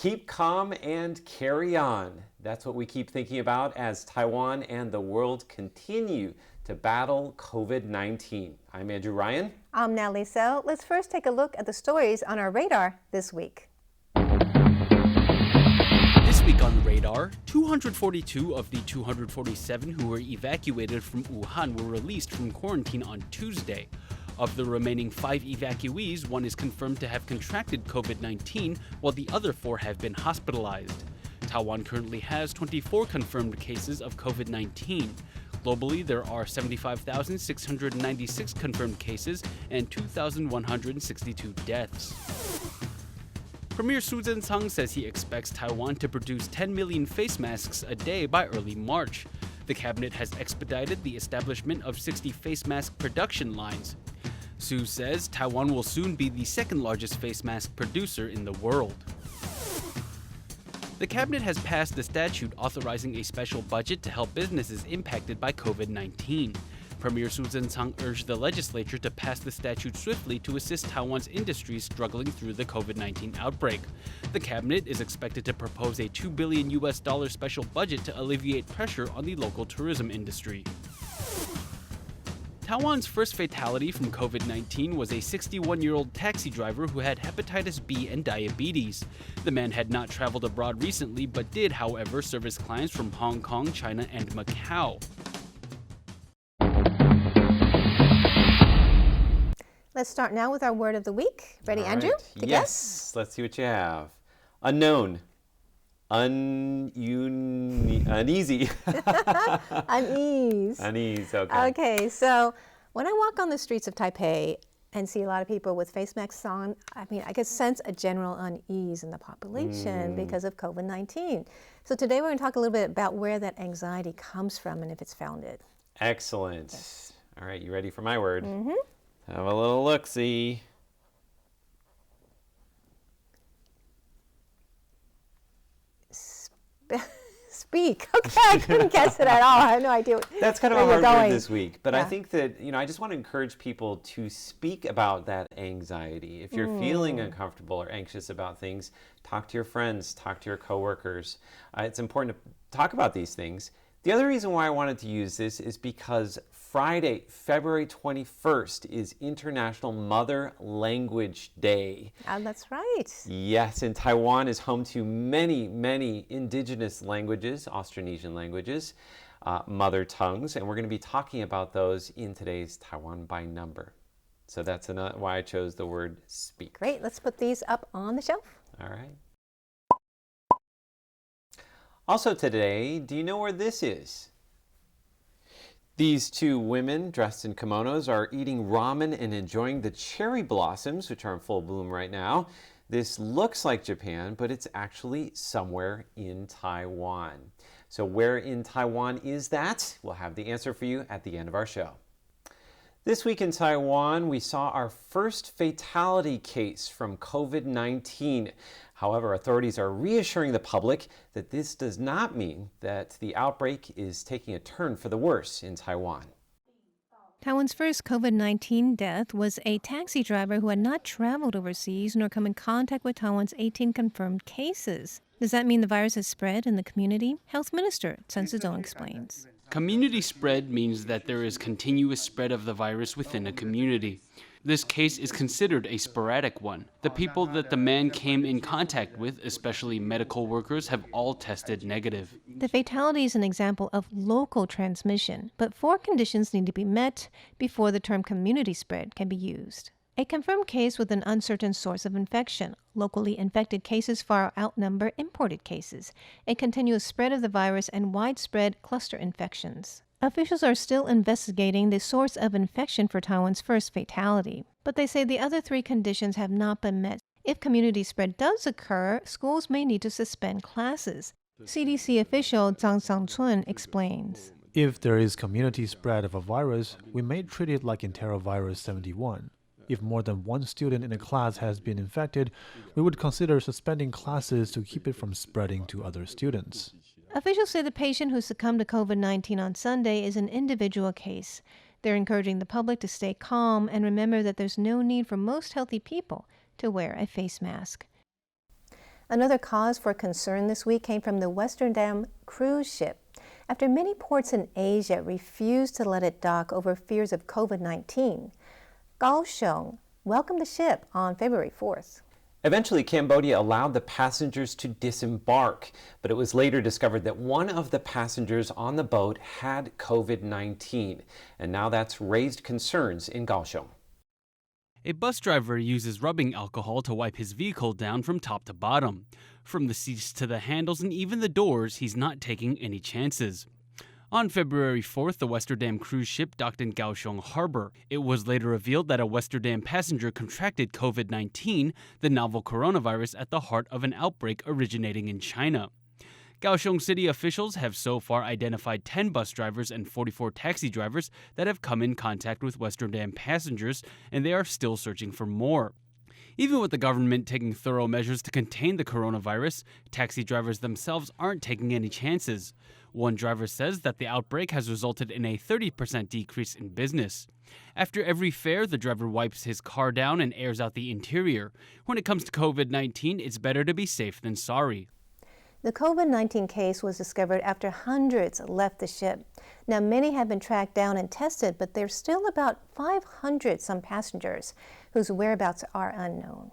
Keep calm and carry on. That's what we keep thinking about as Taiwan and the world continue to battle COVID-19. I'm Andrew Ryan. I'm Natalie So. Let's first take a look at the stories on our radar this week. This week on the radar, 242 of the 247 who were evacuated from Wuhan were released from quarantine on Tuesday. Of the remaining 5 evacuees, 1 is confirmed to have contracted COVID-19, while the other 4 have been hospitalized. Taiwan currently has 24 confirmed cases of COVID-19. Globally, there are 75,696 confirmed cases and 2,162 deaths. Premier Su Tseng says he expects Taiwan to produce 10 million face masks a day by early March. The cabinet has expedited the establishment of 60 face mask production lines. Su says Taiwan will soon be the second largest face mask producer in the world. The cabinet has passed a statute authorizing a special budget to help businesses impacted by COVID-19. Premier Su Tseng urged the legislature to pass the statute swiftly to assist Taiwan's industries struggling through the COVID-19 outbreak. The cabinet is expected to propose a $2 billion special budget to alleviate pressure on the local tourism industry. Taiwan's first fatality from COVID-19 was a 61-year-old taxi driver who had hepatitis B and diabetes. The man had not traveled abroad recently, but did, however, service clients from Hong Kong, China, and Macau. Let's start now with our word of the week. Ready, All Andrew? right. To Yes, let's see what you have. Unknown. Uneasy. Unease. Unease, okay. Okay, so when I walk on the streets of Taipei and see a lot of people with face masks on, I can sense a general unease in the population because of COVID-19. So today we're going to talk a little bit about where that anxiety comes from and if it's founded. Excellent. Yes. All right, you ready for my word? Mm-hmm. Have a little look-see. Speak. Okay, I couldn't guess it at all. I have no idea. That's kind of where a you're hard word going. this week, but I Yeah. think that, I just want to encourage people to speak about that anxiety. If you're feeling uncomfortable or anxious about things, talk to your friends, talk to your coworkers. It's important to talk about these things. The other reason why I wanted to use this is because Friday, February 21st is International Mother Language Day. Oh, that's right. Yes, and Taiwan is home to many, many indigenous languages, Austronesian languages, mother tongues, and we're going to be talking about those in today's Taiwan by Number. So that's why I chose the word speak. Great. Let's put these up on the shelf. All right. Also today, do you know where this is? These 2 women dressed in kimonos are eating ramen and enjoying the cherry blossoms, which are in full bloom right now. This looks like Japan, but it's actually somewhere in Taiwan. So where in Taiwan is that? We'll have the answer for you at the end of our show. This week in Taiwan, we saw our first fatality case from COVID-19. However, authorities are reassuring the public that this does not mean that the outbreak is taking a turn for the worse in Taiwan. Taiwan's first COVID-19 death was a taxi driver who had not traveled overseas nor come in contact with Taiwan's 18 confirmed cases. Does that mean the virus has spread in the community? Health Minister Chen Shizhong explains. Community spread means that there is continuous spread of the virus within a community. This case is considered a sporadic one. The people that the man came in contact with, especially medical workers, have all tested negative. The fatality is an example of local transmission, but 4 conditions need to be met before the term community spread can be used. A confirmed case with an uncertain source of infection. Locally infected cases far outnumber imported cases. A continuous spread of the virus and widespread cluster infections. Officials are still investigating the source of infection for Taiwan's first fatality, but they say the other 3 conditions have not been met. If community spread does occur, schools may need to suspend classes. CDC official Zhang Sangchun explains. If there is community spread of a virus, we may treat it like enterovirus 71. If more than 1 student in a class has been infected, we would consider suspending classes to keep it from spreading to other students. Officials say the patient who succumbed to COVID-19 on Sunday is an individual case. They're encouraging the public to stay calm and remember that there's no need for most healthy people to wear a face mask. Another cause for concern this week came from the Amsterdam cruise ship. After many ports in Asia refused to let it dock over fears of COVID-19, Kaohsiung welcomed the ship on February 4th. Eventually, Cambodia allowed the passengers to disembark, but it was later discovered that one of the passengers on the boat had COVID-19, and now that's raised concerns in Kaohsiung. A bus driver uses rubbing alcohol to wipe his vehicle down from top to bottom. From the seats to the handles and even the doors, he's not taking any chances. On February 4th, the Amsterdam cruise ship docked in Kaohsiung Harbor. It was later revealed that a Amsterdam passenger contracted COVID-19, the novel coronavirus at the heart of an outbreak originating in China. Kaohsiung city officials have so far identified 10 bus drivers and 44 taxi drivers that have come in contact with Amsterdam passengers, and they are still searching for more. Even with the government taking thorough measures to contain the coronavirus, taxi drivers themselves aren't taking any chances. One driver says that the outbreak has resulted in a 30% decrease in business. After every fare, the driver wipes his car down and airs out the interior. When it comes to COVID-19, it's better to be safe than sorry. The COVID-19 case was discovered after hundreds left the ship. Now, many have been tracked down and tested, but there's still about 500 some passengers whose whereabouts are unknown.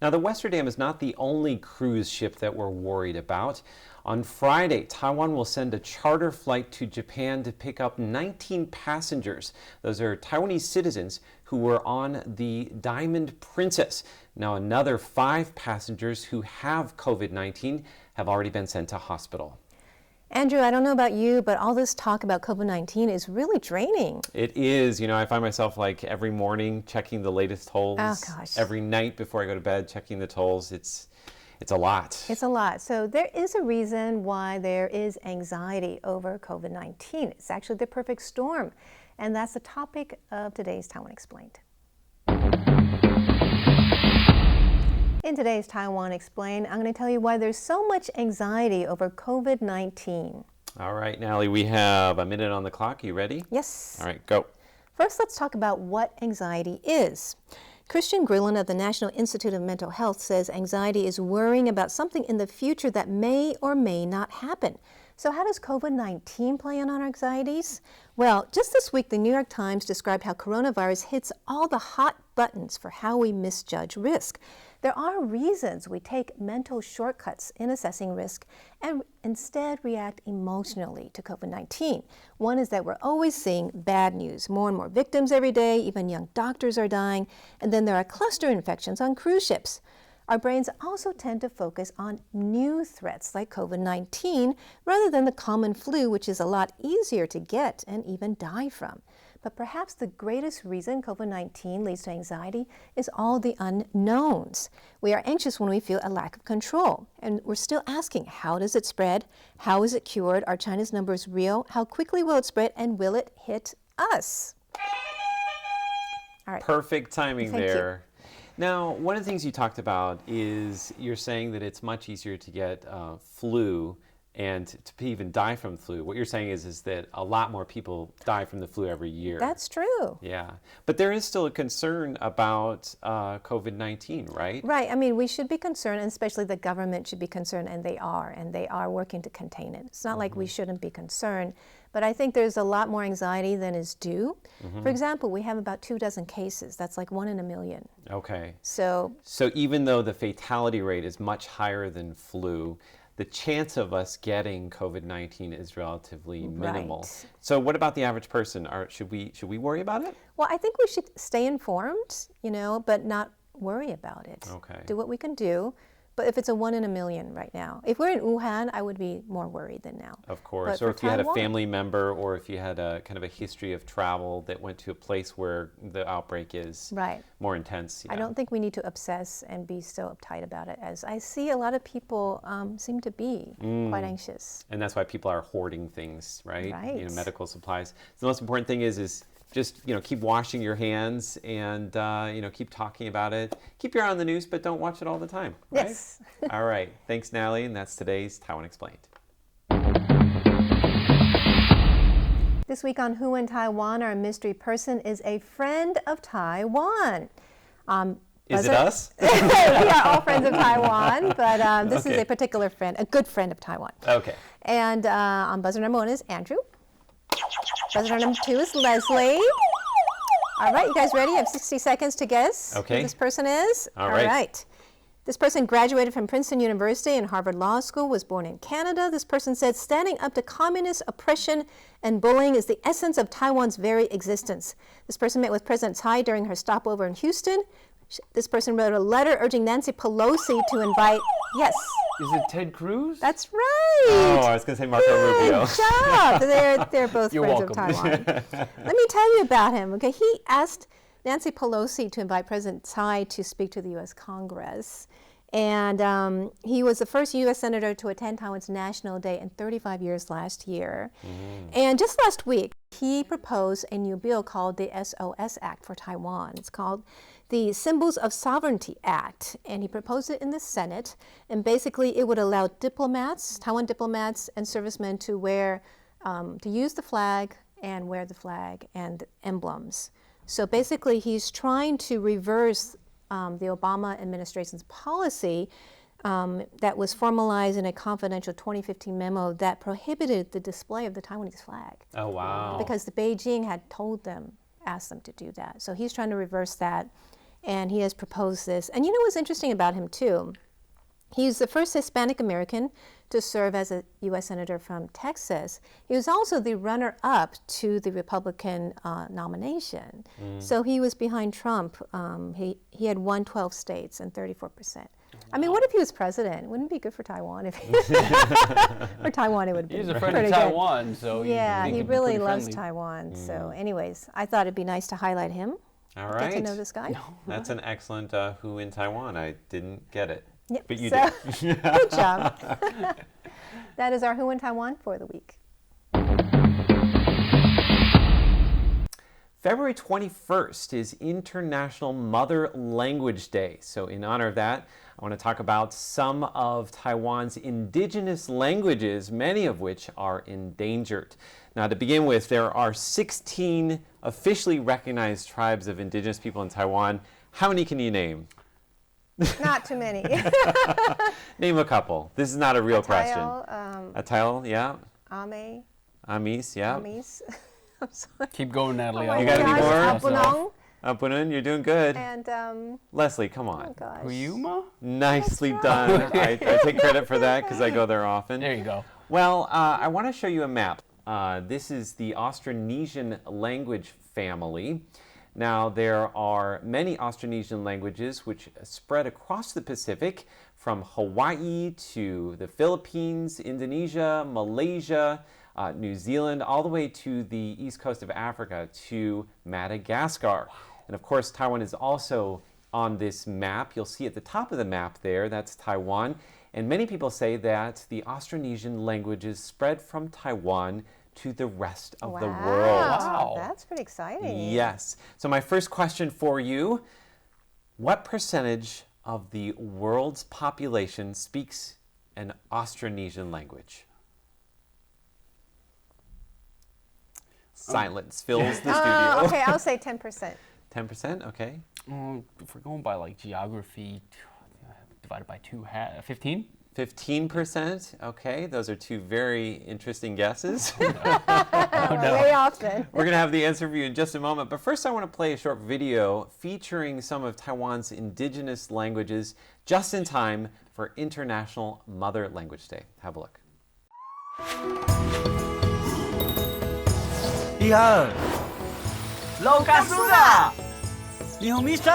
Now, the Amsterdam is not the only cruise ship that we're worried about. On Friday, Taiwan will send a charter flight to Japan to pick up 19 passengers. Those are Taiwanese citizens who were on the Diamond Princess. Now, another 5 passengers who have COVID-19 have already been sent to hospital. Andrew, I don't know about you, but all this talk about COVID-19 is really draining. It is. You know, I find myself like every morning checking the latest tolls. Oh, gosh. Every night before I go to bed checking the tolls. It's a lot. It's a lot. So there is a reason why there is anxiety over COVID-19. It's actually the perfect storm. And that's the topic of today's Taiwan Explained. In today's Taiwan Explained, I'm going to tell you why there's so much anxiety over COVID-19. All right, Nally, we have a minute on the clock. You ready? Yes. All right, go. First, let's talk about what anxiety is. Christian Grillen of the National Institute of Mental Health says anxiety is worrying about something in the future that may or may not happen. So how does COVID-19 play on our anxieties? Well, just this week, the New York Times described how coronavirus hits all the hot buttons for how we misjudge risk. There are reasons we take mental shortcuts in assessing risk and instead react emotionally to COVID-19. One is that we're always seeing bad news. More and more victims every day, even young doctors are dying, and then there are cluster infections on cruise ships. Our brains also tend to focus on new threats like COVID-19 rather than the common flu, which is a lot easier to get and even die from. But perhaps the greatest reason COVID-19 leads to anxiety is all the unknowns. We are anxious when we feel a lack of control. And we're still asking, how does it spread? How is it cured? Are China's numbers real? How quickly will it spread? And will it hit us? All right. Perfect timing Thank there. Now, one of the things you talked about is you're saying that it's much easier to get flu and to even die from flu. What you're saying is that a lot more people die from the flu every year. That's true. Yeah. But there is still a concern about COVID-19, right? Right. I mean, we should be concerned, and especially the government should be concerned, and they are working to contain it. It's not like we shouldn't be concerned, but I think there's a lot more anxiety than is due. For example, we have about 24 cases. That's like 1 in a million. Okay. So even though the fatality rate is much higher than flu, the chance of us getting COVID-19 is relatively minimal. Right. So what about the average person? Should we worry about it? Well, I think we should stay informed, but not worry about it. Okay. Do what we can do. But if it's a 1 in a million right now, if we're in Wuhan, I would be more worried than now. Of course. But Or if you had a Taiwan, family member, or if you had a kind of a history of travel that went to a place where the outbreak is right. more intense. Yeah. I don't think we need to obsess and be so uptight about it, as I see a lot of people seem to be quite anxious. And that's why people are hoarding things, right? Right. Medical supplies. So the most important thing is just keep washing your hands and keep talking about it. Keep your eye on the news, but don't watch it all the time. Right? Yes. All right. Thanks, Natalie, and that's today's Taiwan Explained. This week on Who in Taiwan, our mystery person is a friend of Taiwan. Is it us? We are all friends of Taiwan, but this is a particular friend, a good friend of Taiwan. Okay. And on buzzer number 1 is Andrew. Buzzer number 2 is Leslie. All right, you guys ready? You have 60 seconds to guess who this person is. All right. This person graduated from Princeton University and Harvard Law School, was born in Canada. This person said, standing up to communist oppression and bullying is the essence of Taiwan's very existence. This person met with President Tsai during her stopover in Houston. This person wrote a letter urging Nancy Pelosi to invite, yes. Is it Ted Cruz? That's right. Oh, I was going to say Marco Rubio. Good job. They're both You're friends welcome. of Taiwan. Let me tell you about him. Okay, he asked Nancy Pelosi to invite President Tsai to speak to the U.S. Congress. And he was the first U.S. Senator to attend Taiwan's National Day in 35 years last year. And just last week, he proposed a new bill called the SOS Act for Taiwan. It's called the Symbols of Sovereignty Act. And he proposed it in the Senate. And basically, it would allow diplomats, Taiwan diplomats and servicemen to wear, to use the flag and wear the flag and emblems. So basically, he's trying to reverse the Obama administration's policy that was formalized in a confidential 2015 memo that prohibited the display of the Taiwanese flag. Oh, wow. Because the Beijing had asked them to do that. So he's trying to reverse that, and he has proposed this. And you know what's interesting about him, too? He's the first Hispanic American to serve as a U.S. Senator from Texas. He was also the runner-up to the Republican nomination. So he was behind Trump. He had won 12 states and 34%. I mean, what if he was president? Wouldn't it be good for Taiwan if he for Taiwan it would be He's a pretty friend of good. Taiwan, so Yeah, he he could be really pretty loves friendly. Taiwan. So anyways, I thought it'd be nice to highlight him. All Get right. to know this guy. That's an excellent Who in Taiwan. I didn't get it. Yep. But you So, did. good job. That is our Who in Taiwan for the week. February 21st is International Mother Language Day. So in honor of that, I want to talk about some of Taiwan's indigenous languages, many of which are endangered. Now, to begin with, there are 16 officially recognized tribes of indigenous people in Taiwan. How many can you name? Not too many. Name a couple. This is not a real question. Atayal, Atayal, yeah. Ame, Amis, yeah. Amis. I'm sorry. Keep going, Natalie. Oh my You got any gosh, more? Apunong, Punun, you're doing good. and Leslie, come oh on. gosh. Huyuma? Nicely That's done. right. I take credit for that because I go there often. There you go. Well, I want to show you a map. This is the Austronesian language family. Now, there are many Austronesian languages which spread across the Pacific, from Hawaii to the Philippines, Indonesia, Malaysia, New Zealand, all the way to the east coast of Africa, to Madagascar. And of course, Taiwan is also on this map. You'll see at the top of the map there, that's Taiwan. And many people say that the Austronesian languages spread from Taiwan to the rest of the world. Wow. That's pretty exciting. Yes. So my first question for you, what percentage of the world's population speaks an Austronesian language? Silence fills the studio. Okay, I'll say 10%. 10%, okay. If we're going by like geography, divided by 15? 15%, okay. Those are two very interesting guesses. Way off then. We're going to have the answer for you in just a moment. But first, I want to play a short video featuring some of Taiwan's indigenous languages just in time for International Mother Language Day. Have a look. 你好，老家苏啦，你好，米生，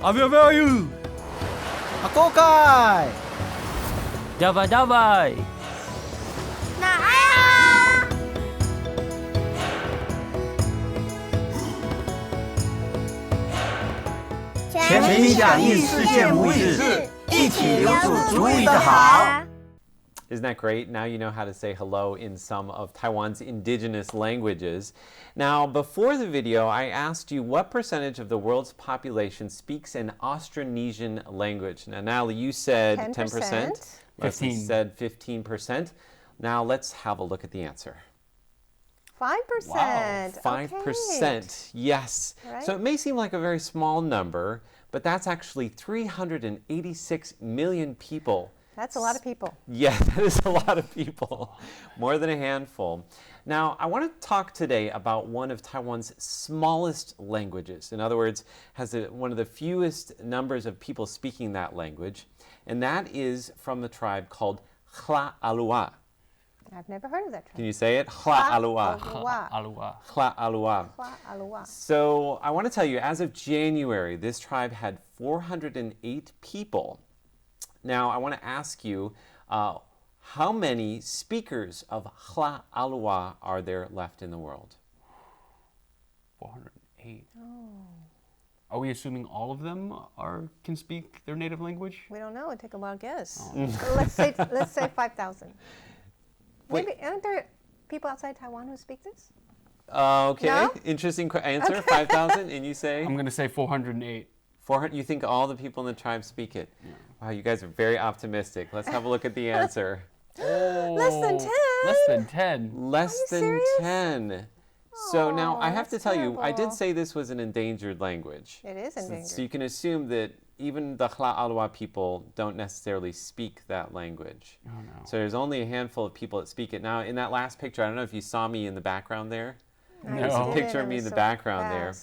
阿表表 you，阿哥盖，Java Java，全民响应世界母语日，一起留住族语的好。 Isn't that great? Now you know how to say hello in some of Taiwan's indigenous languages. Now, before the video, I asked you what percentage of the world's population speaks an Austronesian language. Now, Natalie, you said 10%. Leslie 15. said 15%. Now, let's have a look at the answer. 5%. 5%, yes. Right. So it may seem like a very small number, but that's actually 386 million people. That's a lot of people. Yeah, that is a lot of people, more than a handful. Now, I want to talk today about one of Taiwan's smallest languages. In other words, has one of the fewest numbers of people speaking that language, and that is from the tribe called Hla'alua. I've never heard of that tribe. Can you say it? Hla'alua. Hla'alua. Hla'alua. Hla'alua. So I want to tell you, as of January, this tribe had 408 people. Now, I want to ask you, how many speakers of Hla'alua are there left in the world? 408. Are we assuming all of them can speak their native language? We don't know. It'd take a wild guess. let's say 5,000. Wait. Maybe aren't there people outside Taiwan who speak this? Okay, No? interesting answer. 5,000, and you say? I'm going to say 408. 400. You think all the people in the tribe speak it? Yeah. Wow, you guys are very optimistic. Let's have a look at the answer. Less than 10. Less than 10. Less than serious? 10. So now I have to that's tell you, I did terrible. say this was an endangered language. It is endangered. So you can assume that even the Hla'alua people don't necessarily speak that language. Oh, no. So there's only a handful of people that speak it. Now, in that last picture, I don't know if you saw me in the background there. There's a No. picture of me in the background there.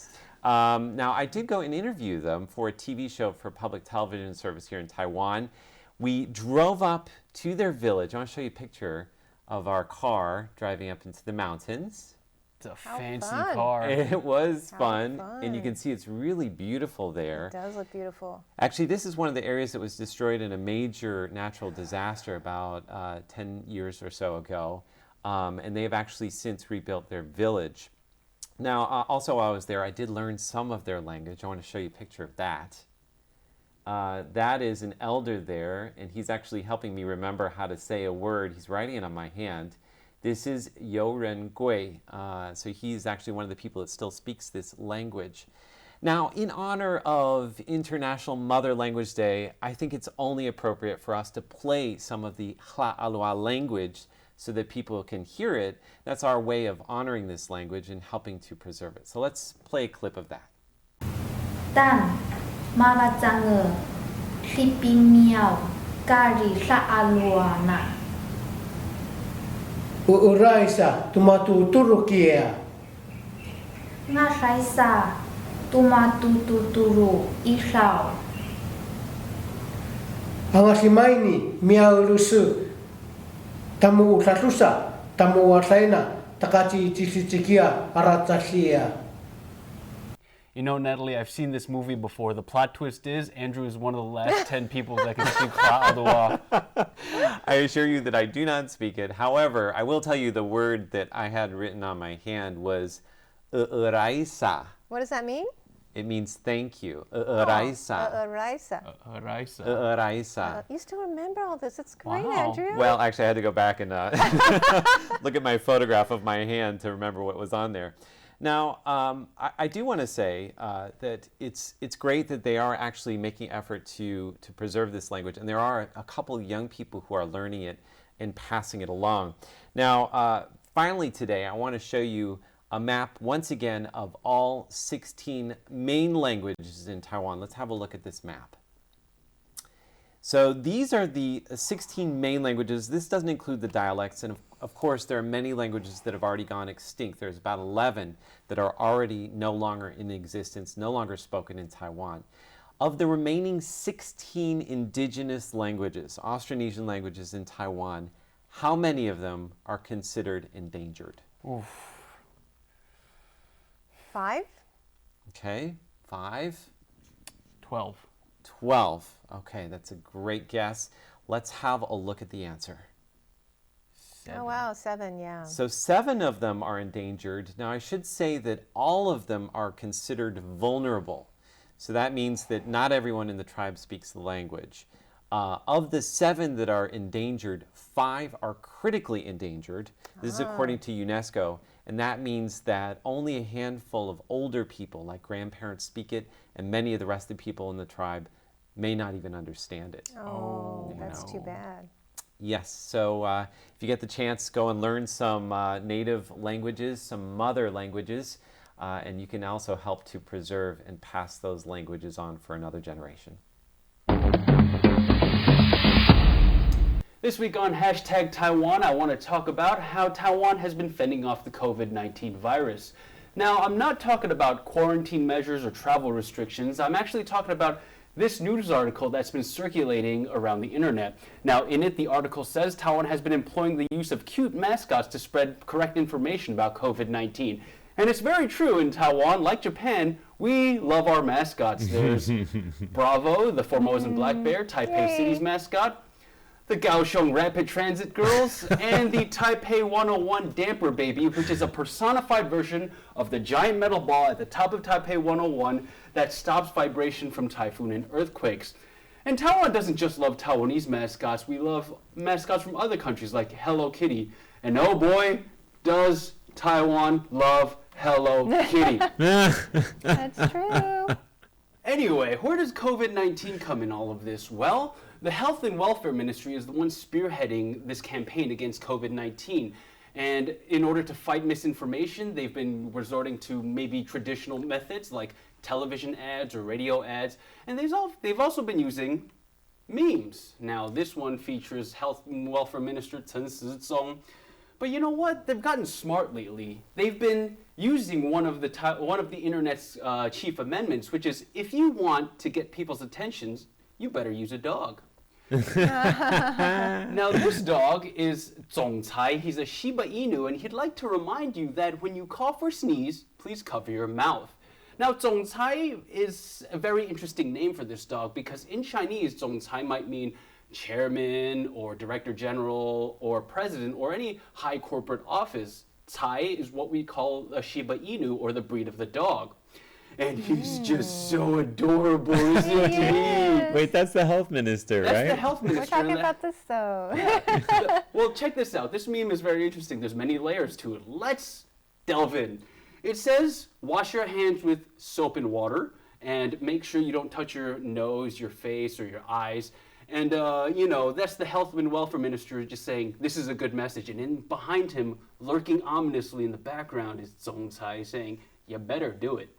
Now, I did go and interview them for a TV show for public television service here in Taiwan. We drove up to their village. I want to show you a picture of our car driving up into the mountains. It's a How fancy fun. car. It was How fun, and you fun. can see it's really beautiful there. It does look beautiful. Actually, this is one of the areas that was destroyed in a major natural disaster about 10 years or so ago, and they have actually since rebuilt their village. Now, also while I was there, I did learn some of their language. I want to show you a picture of that. That is an elder there, and he's actually helping me remember how to say a word. He's writing it on my hand. This is You Ren Gui. So he's actually one of the people that still speaks this language. Now, in honor of International Mother Language Day, I think it's only appropriate for us to play some of the Hla'alua language so that people can hear it. That's our way of honoring this language and helping to preserve it. So let's play a clip of that. Tan Malatangơ Clipping Miao Gari Hla'alua Na Uraisa tumatu turukia. Nga Raisa Tumatu Tuturu Ihlau Angasimaini miaurusu. Tamu utatusa, tamu watlaina, takati tisikia aratasia. You know, Natalie, I've seen this movie before. The plot twist is Andrew is one of the last 10 people that can speak Hla'alua. I assure you that I do not speak it. However, I will tell you the word that I had written on my hand was Uraisa. What does that mean? It means thank you. Uraisa. Raisa. Raisa. Uraisa. You still remember all this. It's great, Wow. Andrew. Well, actually, I had to go back and look at my photograph of my hand to remember what was on there. Now, I do want to say that it's great that they are actually making effort to preserve this language, and there are a couple of young people who are learning it and passing it along. Now, finally today, I want to show you a map once again of all 16 main languages in Taiwan. Let's have a look at this map. So these are the 16 main languages. This doesn't include the dialects, and of course there are many languages that have already gone extinct. There's about 11 that are already no longer in existence, no longer spoken in Taiwan. Of the remaining 16 indigenous languages, Austronesian languages in Taiwan, how many of them are considered endangered? Oof. 5? Okay, 5. 12. 12. Okay, that's a great guess. Let's have a look at the answer. 7. Oh, wow, 7, yeah. So 7 of them are endangered. Now, I should say that all of them are considered vulnerable. So that means that not everyone in the tribe speaks the language. Of the 7 that are endangered, 5 are critically endangered. This is according to UNESCO. And that means that only a handful of older people, like grandparents, speak it, and many of the rest of the people in the tribe may not even understand it. Oh, You that's know. too bad. Yes, so if you get the chance, go and learn some native languages, some mother languages, and you can also help to preserve and pass those languages on for another generation. This week on #Taiwan, I want to talk about how Taiwan has been fending off the COVID-19 virus. Now, I'm not talking about quarantine measures or travel restrictions. I'm actually talking about this news article that's been circulating around the internet. Now, in it, the article says Taiwan has been employing the use of cute mascots to spread correct information about COVID-19. And it's very true in Taiwan. Like Japan, we love our mascots. There's Bravo, the Formosan black bear, Taipei City's mascot, the Kaohsiung Rapid Transit Girls, and the Taipei 101 Damper Baby, which is a personified version of the giant metal ball at the top of Taipei 101 that stops vibration from typhoon and earthquakes. And Taiwan doesn't just love Taiwanese mascots, we love mascots from other countries like Hello Kitty. And oh boy, does Taiwan love Hello Kitty. That's true. Anyway, where does COVID-19 come in all of this? Well, the Health and Welfare Ministry is the one spearheading this campaign against COVID-19. And in order to fight misinformation, they've been resorting to maybe traditional methods like television ads or radio ads. And they've also been using memes. Now, this one features Health and Welfare Minister Chen Shizong. But you know what? They've gotten smart lately. They've been using one of the internet's chief amendments, which is if you want to get people's attentions, you better use a dog. Now, this dog is Zongcai. He's a Shiba Inu, and he'd like to remind you that when you cough or sneeze, please cover your mouth. Now, Zongcai is a very interesting name for this dog because in Chinese, Zongcai might mean chairman or director general or president or any high corporate office. Cai is what we call a Shiba Inu or the breed of the dog. And he's just so adorable, isn't he? Wait, that's the health minister, right? That's the health minister. We're talking about this though. Yeah. Well, check this out. This meme is very interesting. There's many layers to it. Let's delve in. It says, wash your hands with soap and water and make sure you don't touch your nose, your face, or your eyes. And, that's the Health and Welfare Minister just saying, this is a good message. And in behind him, lurking ominously in the background, is Zongcai saying, you better do it.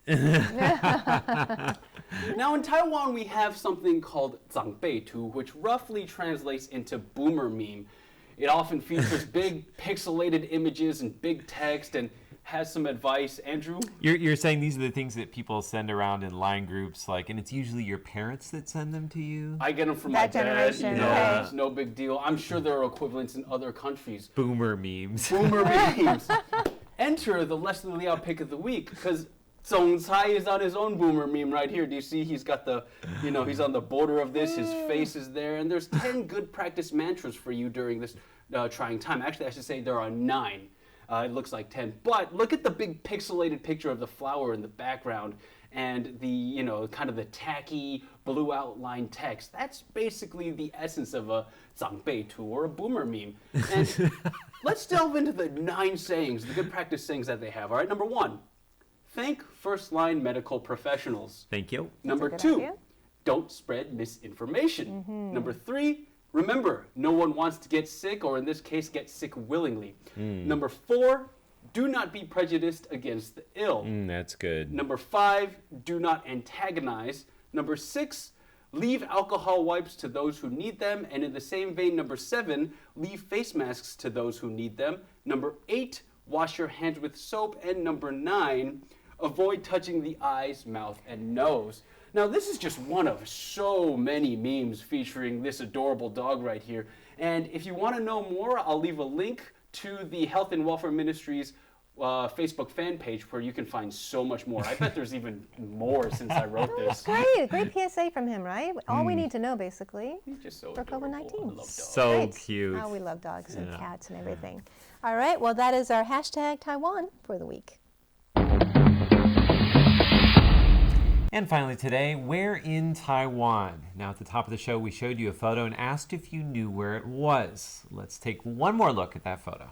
Now, in Taiwan, we have something called 长辈图, which roughly translates into boomer meme. It often features big pixelated images and big text and has some advice. Andrew? You're saying these are the things that people send around in line groups, and it's usually your parents that send them to you? I get them from my dad. Generation, It's no big deal. I'm sure there are equivalents in other countries. Boomer memes. Boomer memes. Enter the Leslie Liao pick of the week, because Zongcai is on his own boomer meme right here. Do you see he's got the, he's on the border of this, his face is there, and there's 10 good practice mantras for you during this trying time. Actually, I should say there are 9. It looks like 10, but look at the big pixelated picture of the flower in the background and the, kind of the tacky blue outline text. That's basically the essence of a 长辈图 or a boomer meme. And let's delve into the 9 sayings, the good practice sayings that they have. All right, number 1, thank first-line medical professionals. Thank you. Number 2, don't spread misinformation. Number 3, remember, no one wants to get sick, or in this case, get sick willingly. Number 4, do not be prejudiced against the ill. That's good. Number 5, do not antagonize. Number 6, leave alcohol wipes to those who need them. And in the same vein, number 7, leave face masks to those who need them. Number 8, wash your hands with soap. And number 9, avoid touching the eyes, mouth, and nose. Now, this is just one of so many memes featuring this adorable dog right here. And if you want to know more, I'll leave a link to the Health and Welfare Ministry's Facebook fan page where you can find so much more. I bet there's even more since I wrote this. Great PSA from him, right? All we need to know, basically, He's just so for adorable. I COVID-19. love dogs. So Great. cute. Oh, we love dogs and cats and everything. All right, well, that is our #Taiwan for the week. And finally today, where in Taiwan? Now at the top of the show, we showed you a photo and asked if you knew where it was. Let's take one more look at that photo.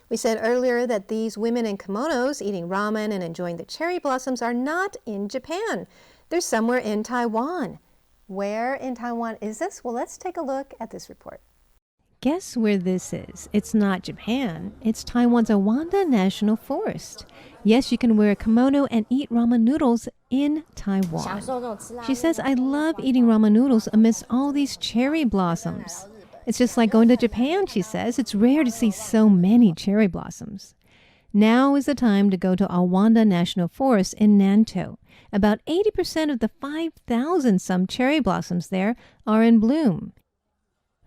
We said earlier that these women in kimonos eating ramen and enjoying the cherry blossoms are not in Japan. They're somewhere in Taiwan. Where in Taiwan is this? Well, let's take a look at this report. Guess where this is? It's not Japan. It's Taiwan's Awanda National Forest. Yes, you can wear a kimono and eat ramen noodles in Taiwan. She says, I love eating ramen noodles amidst all these cherry blossoms. It's just like going to Japan, she says. It's rare to see so many cherry blossoms. Now is the time to go to Awanda National Forest in Nantou. About 80% of the 5,000-some cherry blossoms there are in bloom.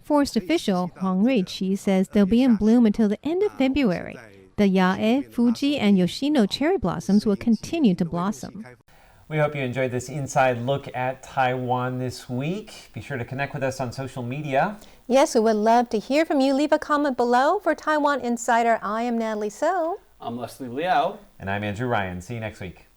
Forest official Huang Ruiqi says they'll be in bloom until the end of February. The Yae, Fuji, and Yoshino cherry blossoms will continue to blossom. We hope you enjoyed this inside look at Taiwan this week. Be sure to connect with us on social media. Yes, we would love to hear from you. Leave a comment below. For Taiwan Insider, I am Natalie So. I'm Leslie Liao. And I'm Andrew Ryan. See you next week.